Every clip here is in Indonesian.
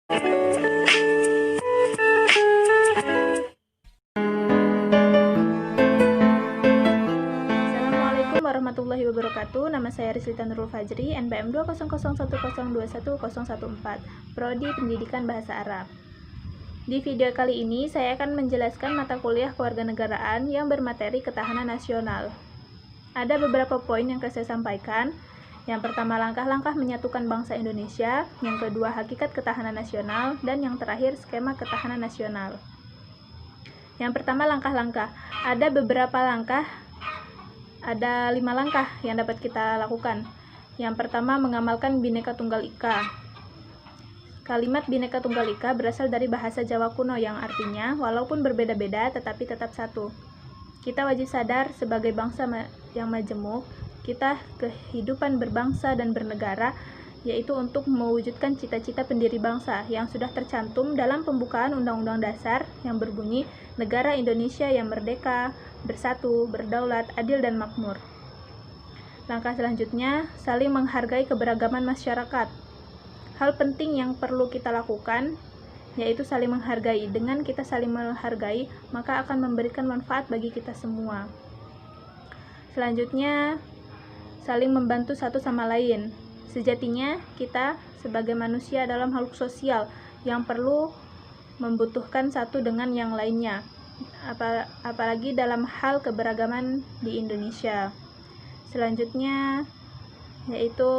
Assalamualaikum warahmatullahi wabarakatuh. Nama saya Rislita Nurul Fajri, NPM 200102114, Prodi Pendidikan Bahasa Arab. Di video kali ini, saya akan menjelaskan mata kuliah kewarganegaraan yang bermateri ketahanan nasional. Ada beberapa poin yang akan saya sampaikan. Yang pertama, langkah-langkah menyatukan bangsa Indonesia. Yang kedua, hakikat ketahanan nasional. Dan yang terakhir, skema ketahanan nasional. Yang pertama, langkah-langkah. Ada beberapa langkah. Ada 5 langkah yang dapat kita lakukan. Yang pertama, mengamalkan Bhinneka Tunggal Ika. Kalimat Bhinneka Tunggal Ika berasal dari bahasa Jawa kuno yang artinya walaupun berbeda-beda tetapi tetap satu. Kita wajib sadar sebagai bangsa yang majemuk, kita kehidupan berbangsa dan bernegara yaitu untuk mewujudkan cita-cita pendiri bangsa yang sudah tercantum dalam pembukaan Undang-Undang Dasar yang berbunyi Negara Indonesia yang merdeka, bersatu, berdaulat, adil dan makmur. Langkah selanjutnya, saling menghargai keberagaman masyarakat. Hal penting yang perlu kita lakukan yaitu saling menghargai. Dengan kita saling menghargai, maka akan memberikan manfaat bagi kita semua. Selanjutnya, saling membantu satu sama lain. Sejatinya, kita sebagai manusia dalam makhluk sosial yang perlu membutuhkan satu dengan yang lainnya, apalagi dalam hal keberagaman di Indonesia. Selanjutnya, yaitu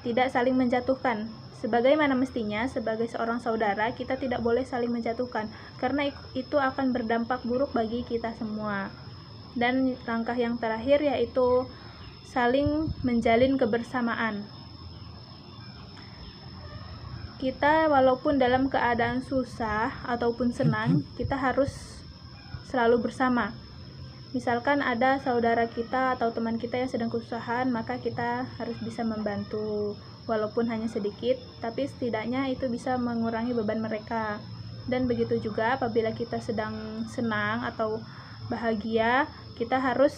tidak saling menjatuhkan. Sebagaimana mestinya, sebagai seorang saudara, kita tidak boleh saling menjatuhkan, karena itu akan berdampak buruk bagi kita semua. Dan langkah yang terakhir yaitu saling menjalin kebersamaan. Kita walaupun dalam keadaan susah ataupun senang, kita harus selalu bersama. Misalkan ada saudara kita atau teman kita yang sedang kesusahan, maka kita harus bisa membantu. Walaupun hanya sedikit, tapi setidaknya itu bisa mengurangi beban mereka. Dan begitu juga apabila kita sedang senang atau bahagia, kita harus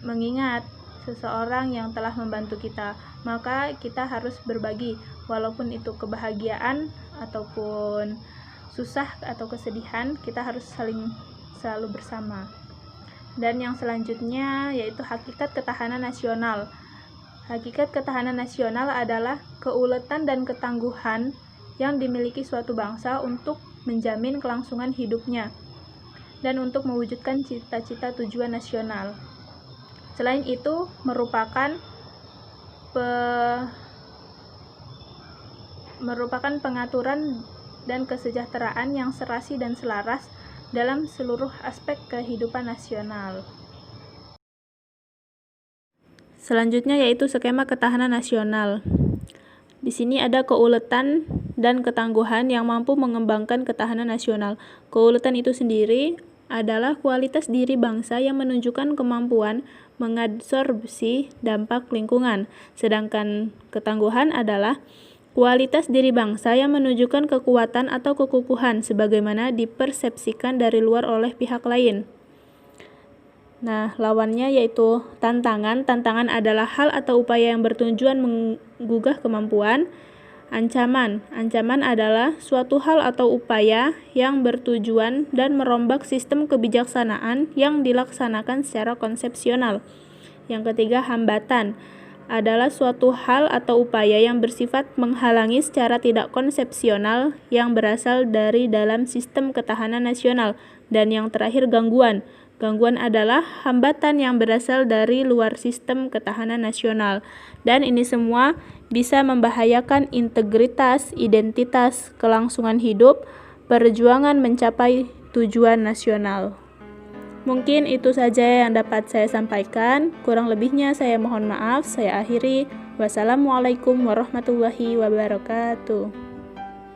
mengingat seseorang yang telah membantu kita. Maka kita harus berbagi, walaupun itu kebahagiaan ataupun susah atau kesedihan, kita harus selalu bersama. Dan yang selanjutnya yaitu hakikat ketahanan nasional. Hakikat ketahanan nasional adalah keuletan dan ketangguhan yang dimiliki suatu bangsa untuk menjamin kelangsungan hidupnya dan untuk mewujudkan cita-cita tujuan nasional. Selain itu, merupakan pengaturan dan kesejahteraan yang serasi dan selaras dalam seluruh aspek kehidupan nasional. Selanjutnya yaitu skema ketahanan nasional. Di sini ada keuletan dan ketangguhan yang mampu mengembangkan ketahanan nasional. Keuletan itu sendiri adalah kualitas diri bangsa yang menunjukkan kemampuan mengadsorpsi dampak lingkungan. Sedangkan ketangguhan adalah kualitas diri bangsa yang menunjukkan kekuatan atau kekukuhan sebagaimana dipersepsikan dari luar oleh pihak lain. Nah, lawannya yaitu tantangan. Tantangan adalah hal atau upaya yang bertujuan menggugah kemampuan. Ancaman. Ancaman adalah suatu hal atau upaya yang bertujuan dan merombak sistem kebijaksanaan yang dilaksanakan secara konsepsional. Yang ketiga, hambatan adalah suatu hal atau upaya yang bersifat menghalangi secara tidak konsepsional yang berasal dari dalam sistem ketahanan nasional. Dan yang terakhir, gangguan. Gangguan adalah hambatan yang berasal dari luar sistem ketahanan nasional. Dan ini semua bisa membahayakan integritas, identitas, kelangsungan hidup, perjuangan mencapai tujuan nasional. Mungkin itu saja yang dapat saya sampaikan. Kurang lebihnya saya mohon maaf. Saya akhiri. Wassalamualaikum warahmatullahi wabarakatuh.